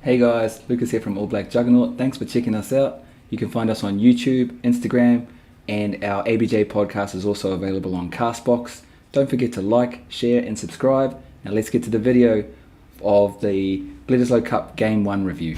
Hey guys, Lucas here from All Black Juggernaut. Thanks for checking us out. You can find us on YouTube, Instagram, and our ABJ podcast is also available on Castbox. Don't forget to like, share, and subscribe. Now let's get to the video of the Bledisloe Cup Game 1 review.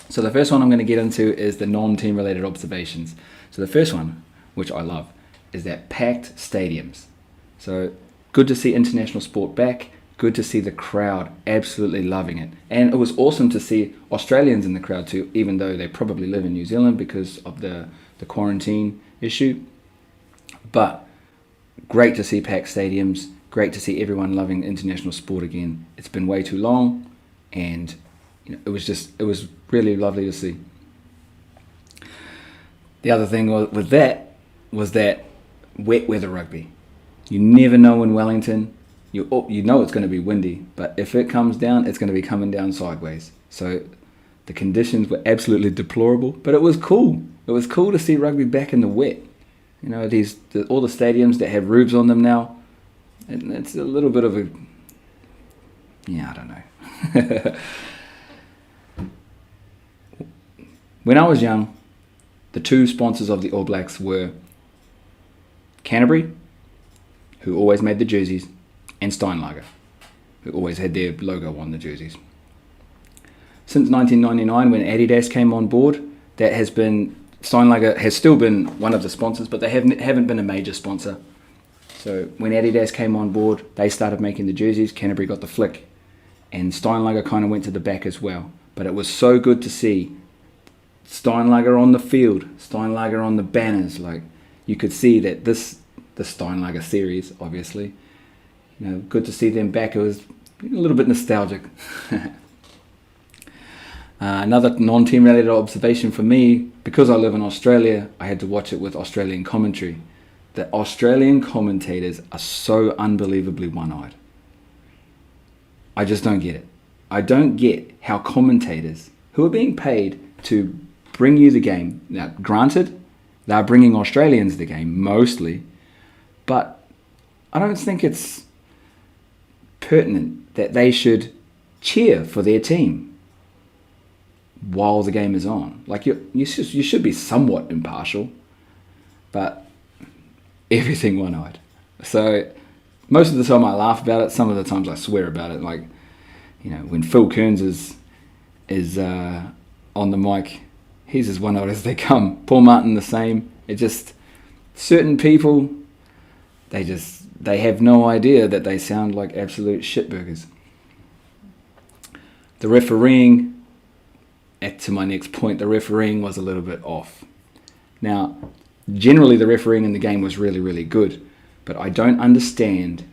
So the first one I'm going to get into is the non-team related observations. So the first one, which I love, is that packed stadiums. So good to see international sport back, good to see the crowd absolutely loving it. And it was awesome to see Australians in the crowd too, even though they probably live in New Zealand because of the quarantine issue. But great to see packed stadiums, great to see everyone loving international sport again. It's been way too long, and it was really lovely to see. The other thing was that wet weather rugby. You never know in Wellington. You know it's going to be windy, but if it comes down, it's going to be coming down sideways. So the conditions were absolutely deplorable, but it was cool. It was cool to see rugby back in the wet. All the stadiums that have roofs on them now, and it's a little bit of I don't know. When I was young, the two sponsors of the All Blacks were Canterbury, who always made the jerseys, and Steinlager, who always had their logo on the jerseys. Since 1999, when Adidas came on board, Steinlager has still been one of the sponsors, but they haven't been a major sponsor. So when Adidas came on board, they started making the jerseys, Canterbury got the flick, and Steinlager kind of went to the back as well. But it was so good to see Steinlager on the field, Steinlager on the banners. Like, you could see that the Steinlager series, obviously, good to see them back. It was a little bit nostalgic. Another non-team related observation for me, because I live in Australia, I had to watch it with Australian commentary. The Australian commentators are so unbelievably one-eyed. I just don't get it. I don't get how commentators who are being paid to bring you the game. Now, granted, they're bringing Australians the game mostly, but I don't think it's pertinent that they should cheer for their team while the game is on. Like, you should be somewhat impartial, but everything one-eyed. So most of the time I laugh about it. Some of the times I swear about it. Like, when Phil Kearns is on the mic, he's as one-eyed as they come. Paul Martin the same. It just, certain people, they have no idea that they sound like absolute shitburgers. The refereeing, to my next point, the refereeing was a little bit off. Now, generally the refereeing in the game was really, really good, but I don't understand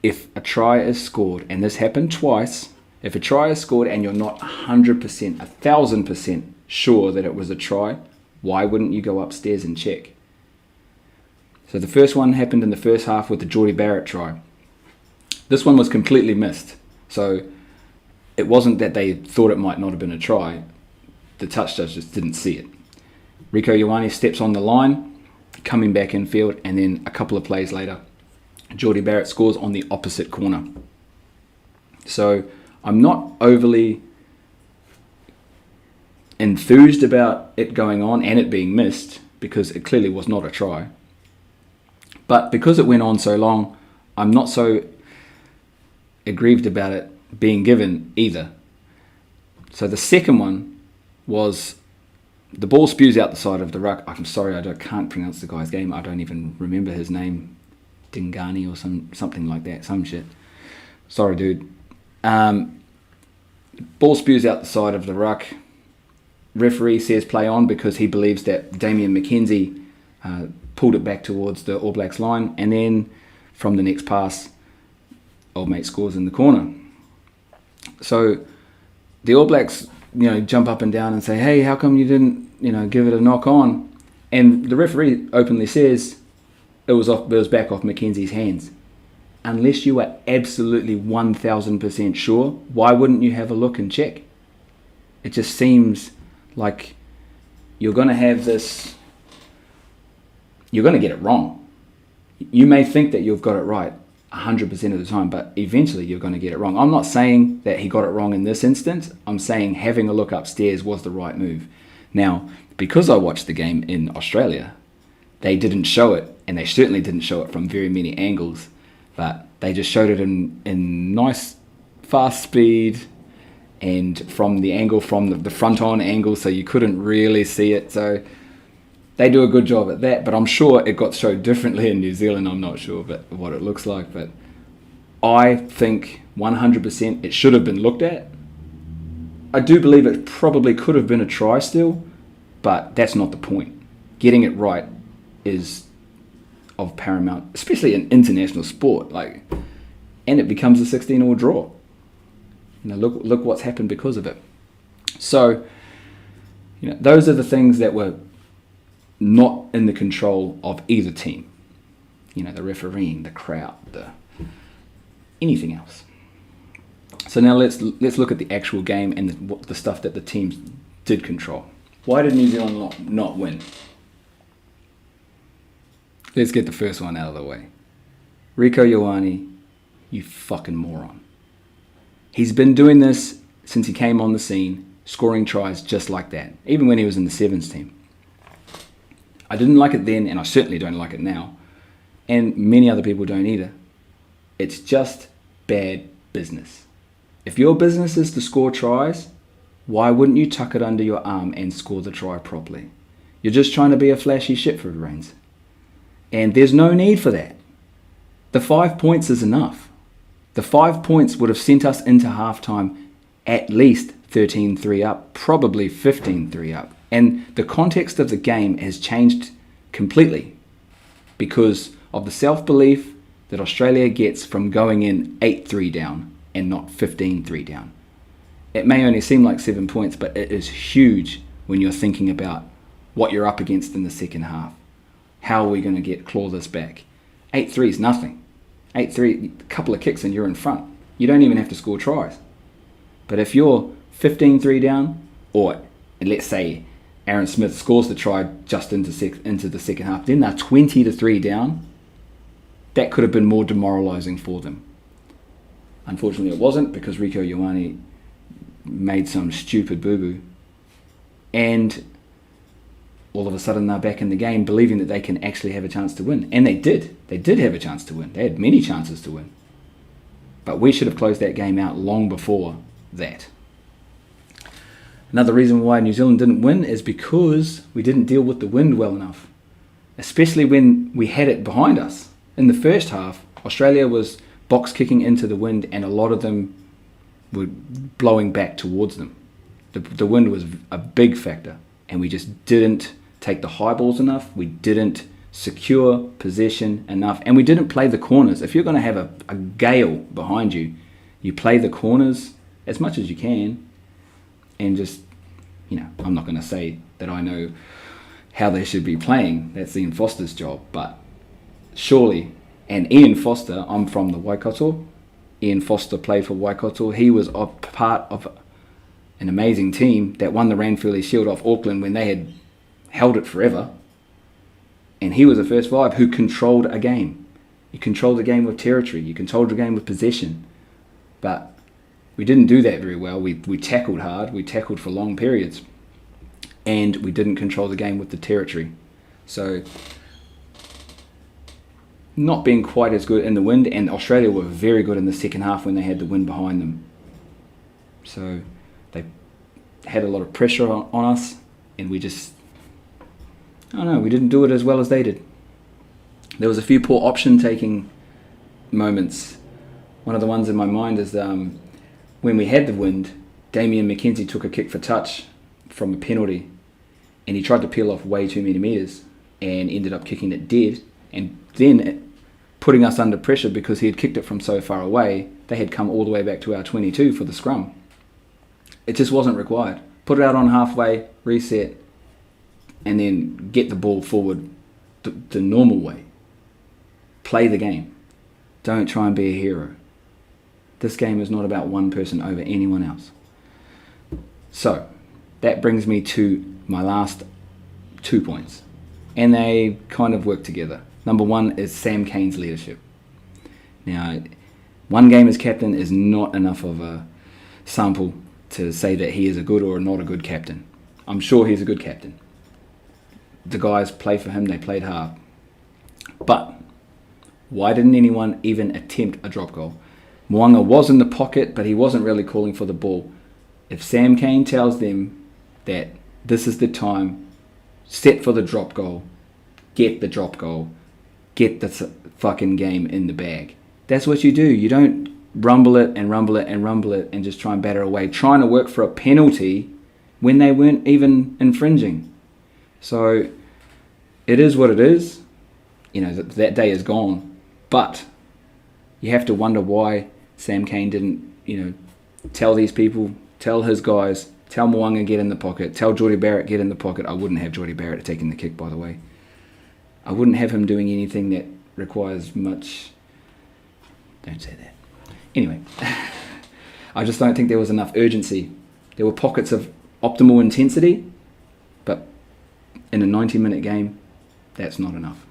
if a try is scored, and this happened twice. If a try is scored and you're not 100%, 1,000% sure that it was a try, why wouldn't you go upstairs and check? So the first one happened in the first half with the Jordie Barrett try. This one was completely missed. So it wasn't that they thought it might not have been a try. The touch judge just didn't see it. Rieko Ioane steps on the line, coming back in field, and then a couple of plays later, Jordie Barrett scores on the opposite corner. So I'm not overly enthused about it going on and it being missed, because it clearly was not a try. But because it went on so long, I'm not so aggrieved about it being given either. So the second one was the ball spews out the side of the ruck. I'm sorry, I can't pronounce the guy's name. I don't even remember his name. Dingani or something like that, some shit. Sorry, dude. Ball spews out the side of the ruck. Referee says play on because he believes that Damian McKenzie pulled it back towards the All Blacks line, and then from the next pass, old mate scores in the corner. So the All Blacks, jump up and down and say, hey, how come you didn't, give it a knock on? And the referee openly says it was back off Mackenzie's hands. Unless you are absolutely 1,000% sure, why wouldn't you have a look and check? It just seems like you're going to have this, you're going to get it wrong. You may think that you've got it right 100% of the time, but eventually you're going to get it wrong. I'm not saying that he got it wrong in this instance. I'm saying having a look upstairs was the right move. Now, because I watched the game in Australia, they didn't show it, and they certainly didn't show it from very many angles, but they just showed it in nice fast speed and from the angle, from the front on angle, so you couldn't really see it. So they do a good job at that, but I'm sure it got showed differently in New Zealand. I'm not sure but what it looks like, but I think 100% it should have been looked at. I do believe it probably could have been a try still, but that's not the point. Getting it right is of paramount, especially in international sport, and it becomes a 16-all draw. Look what's happened because of it. So, those are the things that were not in the control of either team. The refereeing, the crowd, anything else. So now let's look at the actual game and the stuff that the teams did control. Why did New Zealand not win? Let's get the first one out of the way. Rieko Ioane, you fucking moron. He's been doing this since he came on the scene, scoring tries just like that, even when he was in the sevens team. I didn't like it then, and I certainly don't like it now, and many other people don't either. It's just bad business. If your business is to score tries, why wouldn't you tuck it under your arm and score the try properly? You're just trying to be a flashy shit for Rains. And there's no need for that. The 5 points is enough. The 5 points would have sent us into halftime at least 13-3 up, probably 15-3 up. And the context of the game has changed completely because of the self-belief that Australia gets from going in 8-3 down and not 15-3 down. It may only seem like 7 points, but it is huge when you're thinking about what you're up against in the second half. How are we going to claw this back? 8-3 is nothing. 8-3, a couple of kicks and you're in front. You don't even have to score tries. But if you're 15-3 down, or let's say Aaron Smith scores the try just into the second half, then they're 20-3 down, that could have been more demoralising for them. Unfortunately it wasn't, because Rieko Ioane made some stupid boo-boo. And all of a sudden they're back in the game believing that they can actually have a chance to win. And they did. They did have a chance to win. They had many chances to win. But we should have closed that game out long before that. Another reason why New Zealand didn't win is because we didn't deal with the wind well enough. Especially when we had it behind us. In the first half, Australia was box kicking into the wind and a lot of them were blowing back towards them. The wind was a big factor. And we just didn't take the high balls enough. We didn't secure possession enough. And we didn't play the corners. If you're going to have a gale behind you, you play the corners as much as you can. And just, I'm not going to say that I know how they should be playing. That's Ian Foster's job. But surely, and Ian Foster, I'm from the Waikato. Ian Foster played for Waikato. He was a part of an amazing team that won the Ranfurly Shield off Auckland when they had held it forever. And he was the first five who controlled a game. You controlled the game with territory. You controlled the game with possession. But we didn't do that very well. We tackled hard. We tackled for long periods. And we didn't control the game with the territory. So, not being quite as good in the wind. And Australia were very good in the second half when they had the wind behind them. So they had a lot of pressure on us, and we just, we didn't do it as well as they did. There was a few poor option taking moments. One of the ones in my mind is when we had the wind, Damian McKenzie took a kick for touch from a penalty, and he tried to peel off way too many metres and ended up kicking it dead, and then putting us under pressure because he had kicked it from so far away. They had come all the way back to our 22 for the scrum. It just wasn't required. Put it out on halfway, reset, and then get the ball forward the normal way. Play the game. Don't try and be a hero. This game is not about one person over anyone else. So, that brings me to my last 2 points. And they kind of work together. Number one is Sam Cane's leadership. Now, one game as captain is not enough of a sample to say that he is a good or not a good captain. I'm sure he's a good captain. The guys play for him, they played hard. But why didn't anyone even attempt a drop goal? Mo'unga was in the pocket, but he wasn't really calling for the ball. If Sam Cane tells them that this is the time, set for the drop goal, get the drop goal, get the fucking game in the bag. That's what you do. You don't rumble it and rumble it and rumble it and just try and batter away, trying to work for a penalty when they weren't even infringing. So it is what it is. You know, that day is gone. But you have to wonder why Sam Cane didn't, tell these people, tell his guys, tell Mo'unga get in the pocket, tell Jordie Barrett get in the pocket. I wouldn't have Jordie Barrett taking the kick, by the way. I wouldn't have him doing anything that requires much... Don't say that. Anyway, I just don't think there was enough urgency. There were pockets of optimal intensity, but in a 90-minute game, that's not enough.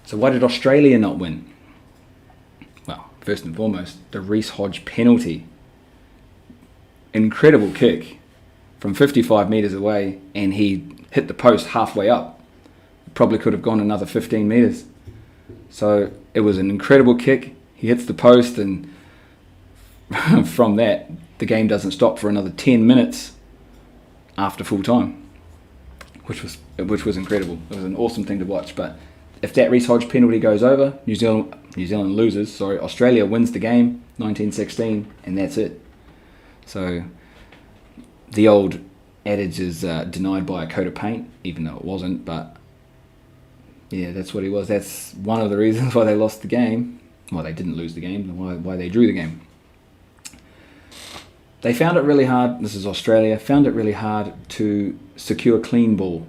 So why did Australia not win? Well, first and foremost, the Reece Hodge penalty. Incredible kick from 55 metres away, and he hit the post halfway up. Probably could have gone another 15 metres. So it was an incredible kick. He hits the post, and from that, the game doesn't stop for another 10 minutes after full time, which was incredible. It was an awesome thing to watch. But if that Reece Hodge penalty goes over, New Zealand loses. Sorry, Australia wins the game, 1916, and that's it. So the old adage is denied by a coat of paint, even though it wasn't. But yeah, that's what he was. That's one of the reasons why they lost the game. Well, they didn't lose the game. Why they drew the game. They found it really hard. This is Australia. Found it really hard to secure clean ball,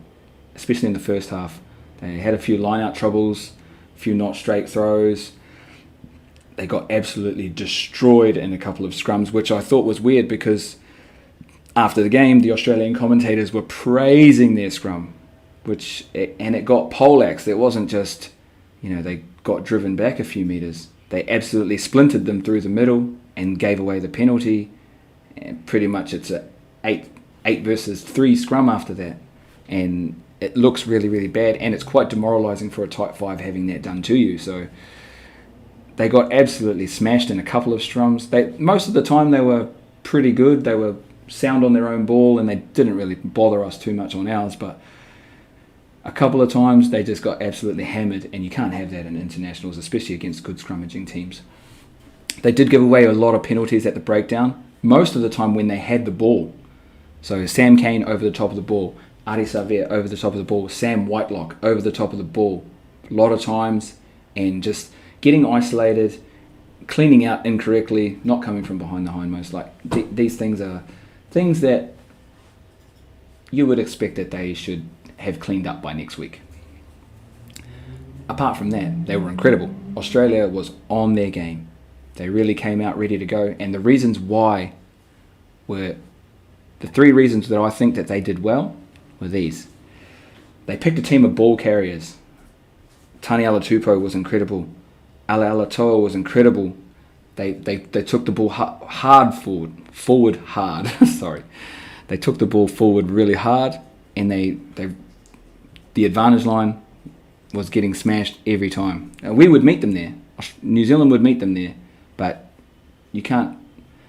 especially in the first half. They had a few line-out troubles, a few not straight throws. They got absolutely destroyed in a couple of scrums, which I thought was weird because after the game, the Australian commentators were praising their scrum, and it got poleaxed. It wasn't just, they got driven back a few metres. They absolutely splintered them through the middle and gave away the penalty. And pretty much it's a 8 versus 3 scrum after that. And it looks really, really bad, and it's quite demoralising for a type 5 having that done to you. So they got absolutely smashed in a couple of scrums. Most of the time they were pretty good. They were sound on their own ball, and they didn't really bother us too much on ours. But a couple of times they just got absolutely hammered, and you can't have that in internationals, especially against good scrummaging teams. They did give away a lot of penalties at the breakdown, most of the time when they had the ball. So Sam Cane over the top of the ball, Adi Savea over the top of the ball, Sam Whitelock over the top of the ball, a lot of times, and just getting isolated, cleaning out incorrectly, not coming from behind the hindmost. These things are things that you would expect that they should have cleaned up by next week. Apart from that, they were incredible. Australia was on their game. They really came out ready to go, and the reasons why were the 3 reasons that I think that they did well were these. They picked a team of ball carriers. Tani Alatupo was incredible. Ala Alatoa was incredible. They took the ball hard forward hard. Sorry, they took the ball forward really hard, and the advantage line was getting smashed every time. Now, we would meet them there. New Zealand would meet them there, but you can't.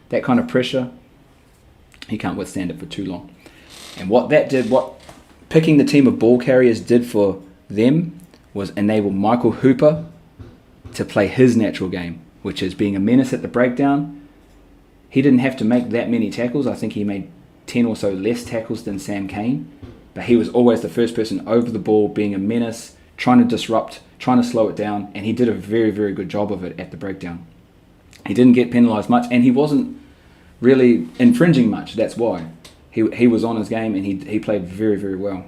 That kind of pressure, you can't withstand it for too long. And what picking the team of ball carriers did for them was enable Michael Hooper to play his natural game, which is being a menace at the breakdown. He didn't have to make that many tackles. I think he made 10 or so less tackles than Sam Cane, but he was always the first person over the ball, being a menace, trying to disrupt, trying to slow it down, and he did a very, very good job of it at the breakdown. He didn't get penalised much, and he wasn't really infringing much. That's why. He was on his game, and he played very, very well.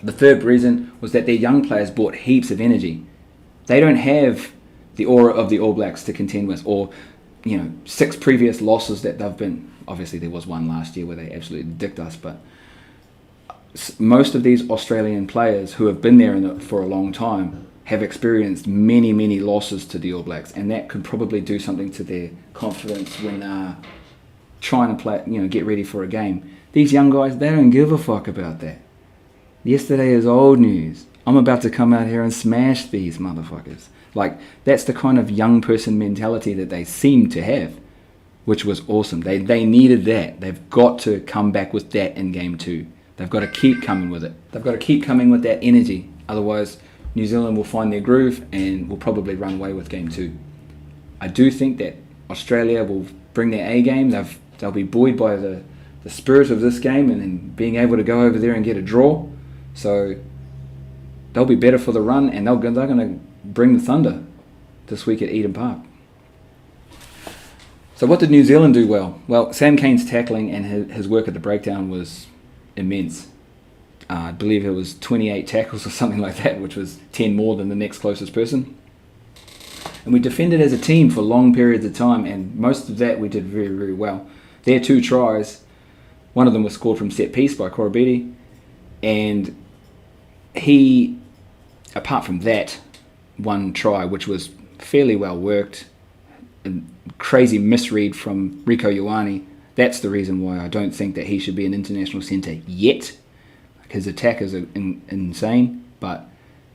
The third reason was that their young players brought heaps of energy. They don't have the aura of the All Blacks to contend with, or 6 previous losses that they've been obviously there was one last year where they absolutely dicked us, but most of these Australian players who have been there for a long time have experienced many, many losses to the All Blacks, and that could probably do something to their confidence when trying to play, get ready for a game. These young guys, they don't give a fuck about that. Yesterday is old news. I'm about to come out here and smash these motherfuckers. Like, that's the kind of young person mentality that they seem to have, which was awesome. They needed that. They've got to come back with that in game 2. They've got to keep coming with it. They've got to keep coming with that energy. Otherwise, New Zealand will find their groove and will probably run away with game 2. I do think that Australia will bring their A game. They'll be buoyed by the spirit of this game and then being able to go over there and get a draw. So they'll be better for the run, and they're going to bring the thunder this week at Eden Park. So what did New Zealand do well? Well, Sam Cane's tackling and his work at the breakdown was immense. I believe it was 28 tackles or something like that, which was 10 more than the next closest person. And we defended as a team for long periods of time, and most of that we did very, very well. Their 2 tries, one of them was scored from set piece by Korobedi, and he, apart from that one try, which was fairly well worked, a crazy misread from Rieko Ioane, that's the reason why I don't think that he should be an international centre yet. His attack is insane, but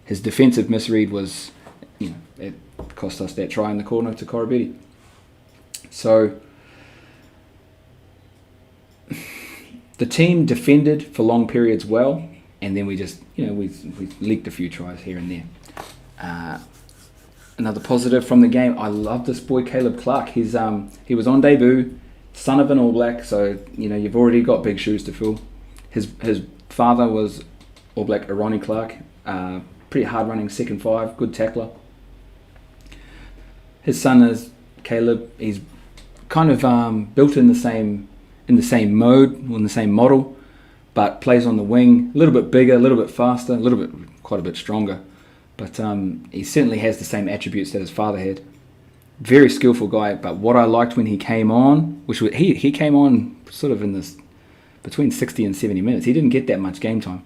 his defensive misread was, it cost us that try in the corner to Korobedi. So the team defended for long periods well, and then we just, we leaked a few tries here and there. Another positive from the game, I love this boy Caleb Clark. He was on debut, son of an All Black, so you've already got big shoes to fill. His father was All Black Ronnie Clark, pretty hard running second 5, good tackler. His son is Caleb. He's kind of built in the same mode, in the same model, but plays on the wing, a little bit bigger, a little bit faster, quite a bit stronger. But he certainly has the same attributes that his father had. Very skillful guy, but what I liked when he came on, which was, he came on sort of in this between 60 and 70 minutes. He didn't get that much game time.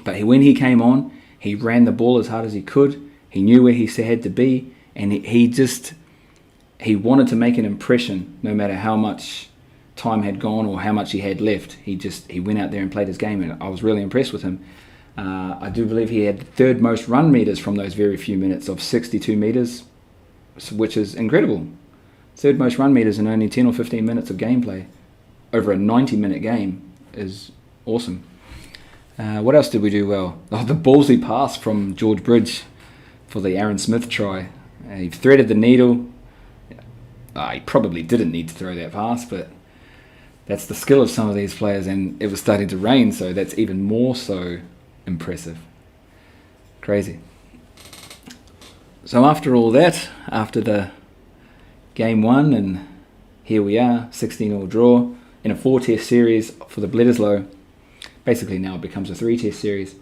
But when he came on, he ran the ball as hard as he could. He knew where he had to be, and he wanted to make an impression no matter how much time had gone or how much he had left. He went out there and played his game, and I was really impressed with him. I do believe he had the 3rd most run meters from those very few minutes of 62 meters, which is incredible. 3rd most run meters in only 10 or 15 minutes of gameplay over a 90-minute game is awesome. What else did we do well? The ballsy pass from George Bridge for the Aaron Smith try. He threaded the needle. He probably didn't need to throw that pass, but that's the skill of some of these players, and it was starting to rain, so that's even more so impressive. Crazy. So after all that, after the game 1, and here we are, 16-all draw in a 4-test series for the Bledisloe. Basically now it becomes a 3-test series.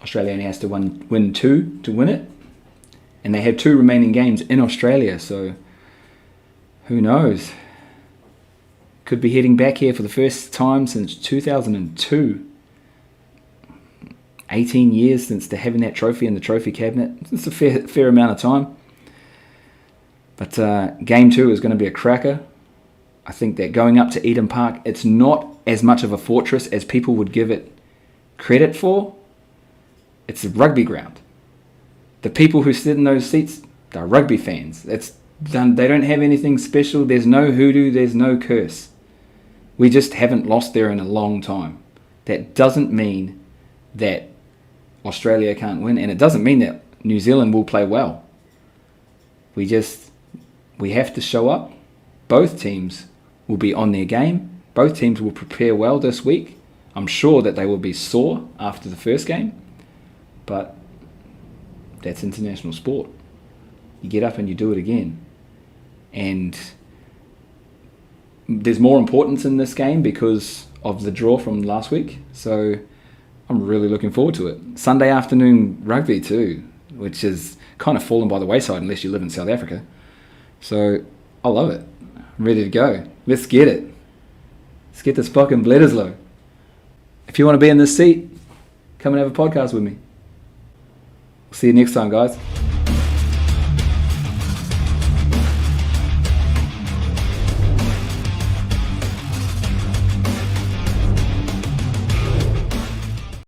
Australia only has to win 2 to win it, and they have 2 remaining games in Australia, so who knows? Could be heading back here for the first time since 2002. 18 years since having that trophy in the trophy cabinet. It's a fair amount of time. But game 2 is going to be a cracker. I think that going up to Eden Park, it's not as much of a fortress as people would give it credit for. It's a rugby ground. The people who sit in those seats, they're rugby fans. They don't have anything special. There's no hoodoo. There's no curse. We just haven't lost there in a long time. That doesn't mean that Australia can't win, and it doesn't mean that New Zealand will play well. We have to show up. Both teams will be on their game. Both teams will prepare well this week. I'm sure that they will be sore after the first game, but that's international sport. You get up and you do it again. And there's more importance in this game because of the draw from last week. So I'm really looking forward to it. Sunday afternoon rugby too, which is kind of fallen by the wayside unless you live in South Africa. So I love it. I'm ready to go. Let's get it. Let's get this fucking Bledisloe. If you want to be in this seat, come and have a podcast with me. See you next time, guys.